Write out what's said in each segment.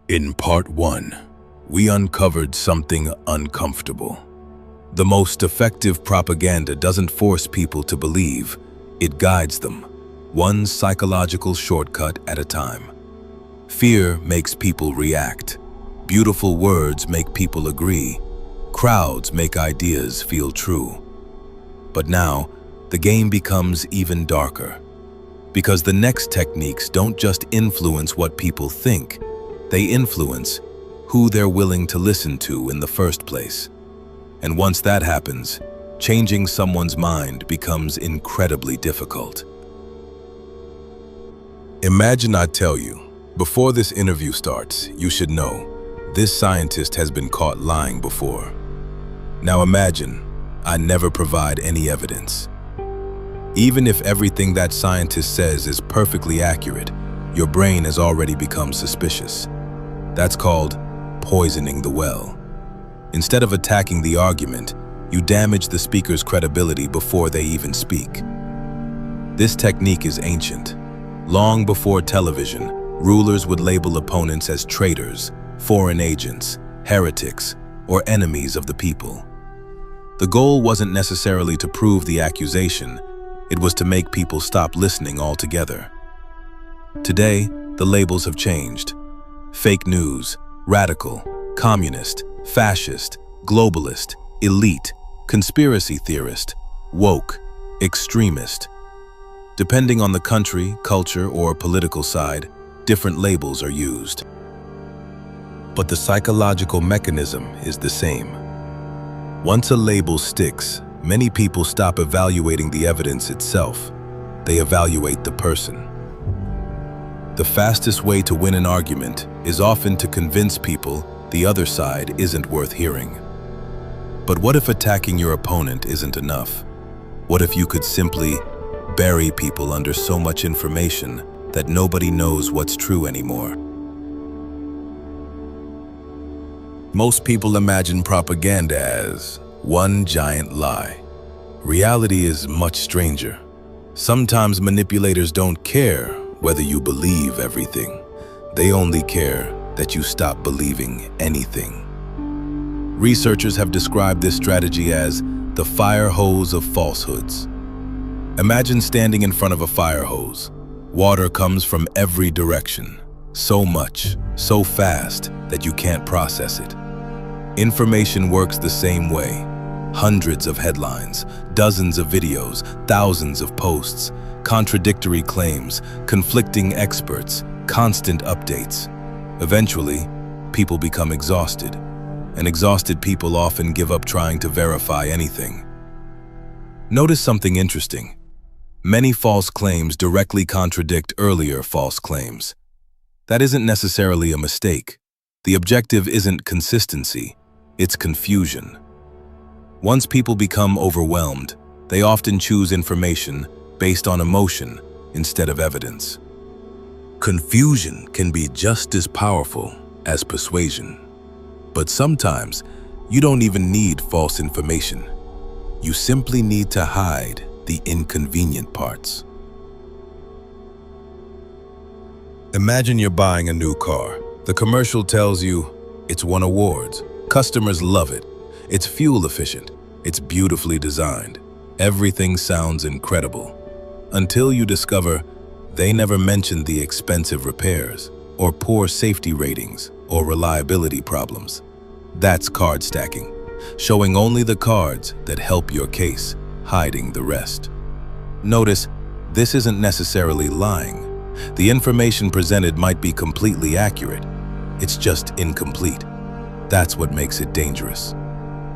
In part 1, we uncovered something uncomfortable. The most effective propaganda doesn't force people to believe, it guides them, one psychological shortcut at a time. Fear makes people react. Beautiful words make people agree. Crowds make ideas feel true. But now, the game becomes even darker. Because the next techniques don't just influence what people think, they influence who they're willing to listen to in the first place. And once that happens, changing someone's mind becomes incredibly difficult. Imagine I tell you, before this interview starts, you should know, this scientist has been caught lying before. Now imagine, I never provide any evidence. Even if everything that scientist says is perfectly accurate, your brain has already become suspicious. That's called poisoning the well. Instead of attacking the argument, you damage the speaker's credibility before they even speak. This technique is ancient. Long before television, rulers would label opponents as traitors, foreign agents, heretics, or enemies of the people. The goal wasn't necessarily to prove the accusation, it was to make people stop listening altogether. Today, the labels have changed. Fake news, radical, communist, fascist, globalist, elite, conspiracy theorist, woke, extremist. Depending on the country, culture, or political side, different labels are used. But the psychological mechanism is the same. Once a label sticks, many people stop evaluating the evidence itself. They evaluate the person. The fastest way to win an argument is often to convince people the other side isn't worth hearing. But what if attacking your opponent isn't enough? What if you could simply bury people under so much information that nobody knows what's true anymore? Most people imagine propaganda as one giant lie. Reality is much stranger. Sometimes manipulators don't care whether you believe everything. They only care that you stop believing anything. Researchers have described this strategy as the Firehose of Falsehoods. Imagine standing in front of a fire hose. Water comes from every direction, so much, so fast that you can't process it. Information works the same way. Hundreds of headlines, dozens of videos, thousands of posts, contradictory claims, conflicting experts, constant updates. Eventually, people become exhausted, and exhausted people often give up trying to verify anything. Notice something interesting. Many false claims directly contradict earlier false claims. That isn't necessarily a mistake. The objective isn't consistency, it's confusion. Once people become overwhelmed, they often choose information based on emotion instead of evidence. Confusion can be just as powerful as persuasion. But sometimes, you don't even need false information. You simply need to hide the inconvenient parts. Imagine you're buying a new car. The commercial tells you it's won awards. Customers love it. It's fuel efficient. It's beautifully designed. Everything sounds incredible. Until you discover they never mentioned the expensive repairs, or poor safety ratings, or reliability problems. That's card stacking, showing only the cards that help your case, hiding the rest. Notice, this isn't necessarily lying. The information presented might be completely accurate. It's just incomplete. That's what makes it dangerous.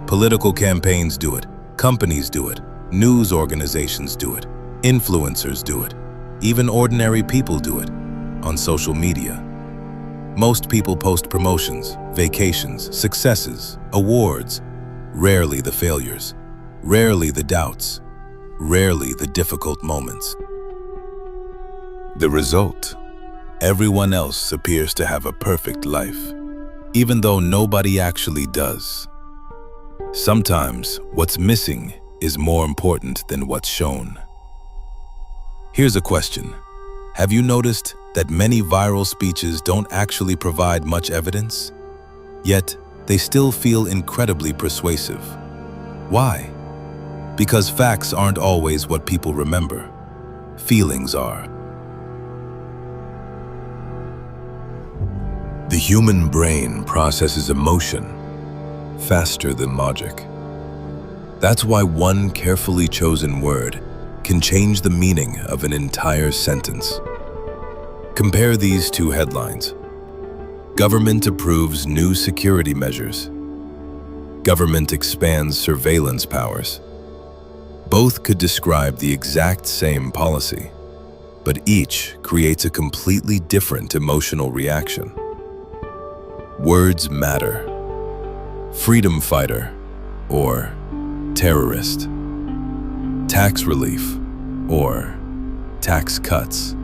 Political campaigns do it, companies do it, news organizations do it, influencers do it, even ordinary people do it on social media. Most people post promotions, vacations, successes, awards, rarely the failures, rarely the doubts, rarely the difficult moments. The result: everyone else appears to have a perfect life, even though nobody actually does. Sometimes what's missing is more important than what's shown. Here's a question. Have you noticed that many viral speeches don't actually provide much evidence, yet they still feel incredibly persuasive. Why? Because facts aren't always what people remember. Feelings are. The human brain processes emotion faster than logic. That's why one carefully chosen word can change the meaning of an entire sentence. Compare these two headlines. Government approves new security measures. Government expands surveillance powers. Both could describe the exact same policy, but each creates a completely different emotional reaction. Words matter. Freedom fighter or terrorist. Tax relief or tax cuts.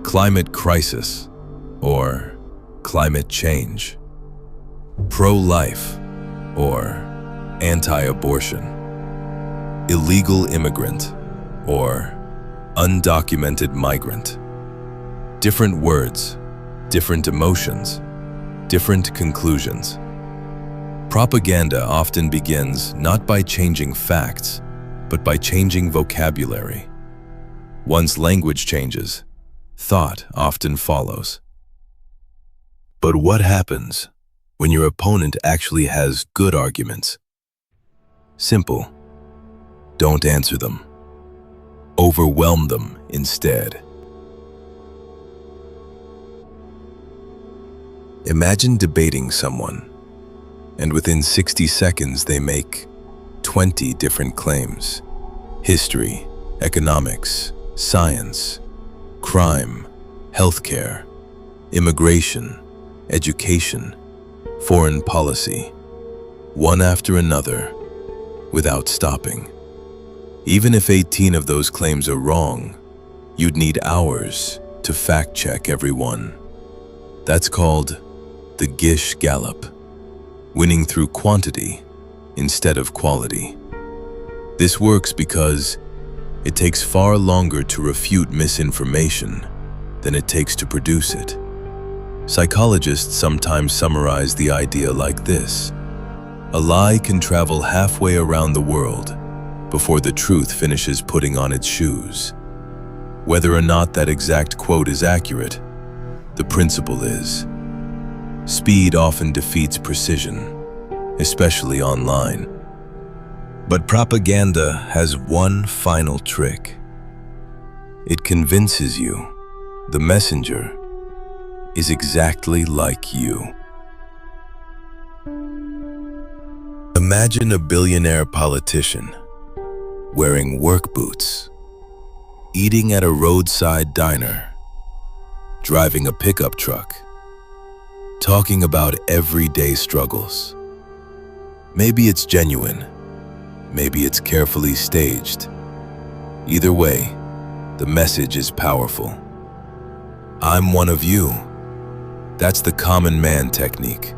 Climate crisis or climate change. Pro-life or anti-abortion. Illegal immigrant or undocumented migrant. Different words, different emotions, different conclusions. Propaganda often begins not by changing facts, but by changing vocabulary. Once language changes, thought often follows. But what happens when your opponent actually has good arguments? Simple. Don't answer them. Overwhelm them instead. Imagine debating someone, and within 60 seconds they make 20 different claims. History, economics, science, crime, healthcare, immigration, education, foreign policy, one after another, without stopping. Even if 18 of those claims are wrong, you'd need hours to fact-check every one. That's called the Gish Gallop, winning through quantity instead of quality. This works because it takes far longer to refute misinformation than it takes to produce it. Psychologists sometimes summarize the idea like this: a lie can travel halfway around the world before the truth finishes putting on its shoes. Whether or not that exact quote is accurate, the principle is. Speed often defeats precision, especially online. But propaganda has one final trick. It convinces you the messenger is exactly like you. Imagine a billionaire politician wearing work boots, eating at a roadside diner, driving a pickup truck, talking about everyday struggles. Maybe it's genuine, maybe it's carefully staged. Either way, the message is powerful. I'm one of you. That's the common man technique.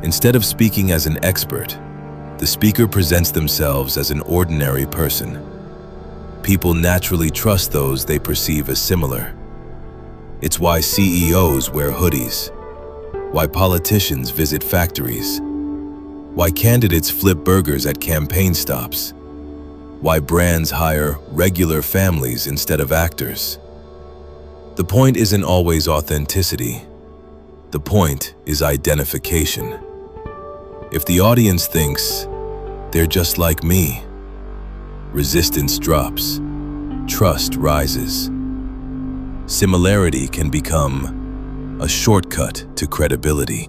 Instead of speaking as an expert, the speaker presents themselves as an ordinary person. People naturally trust those they perceive as similar. It's why CEOs wear hoodies, why politicians visit factories, why candidates flip burgers at campaign stops, why brands hire regular families instead of actors. The point isn't always authenticity. The point is identification. If the audience thinks, they're just like me, resistance drops, trust rises. Similarity can become a shortcut to credibility.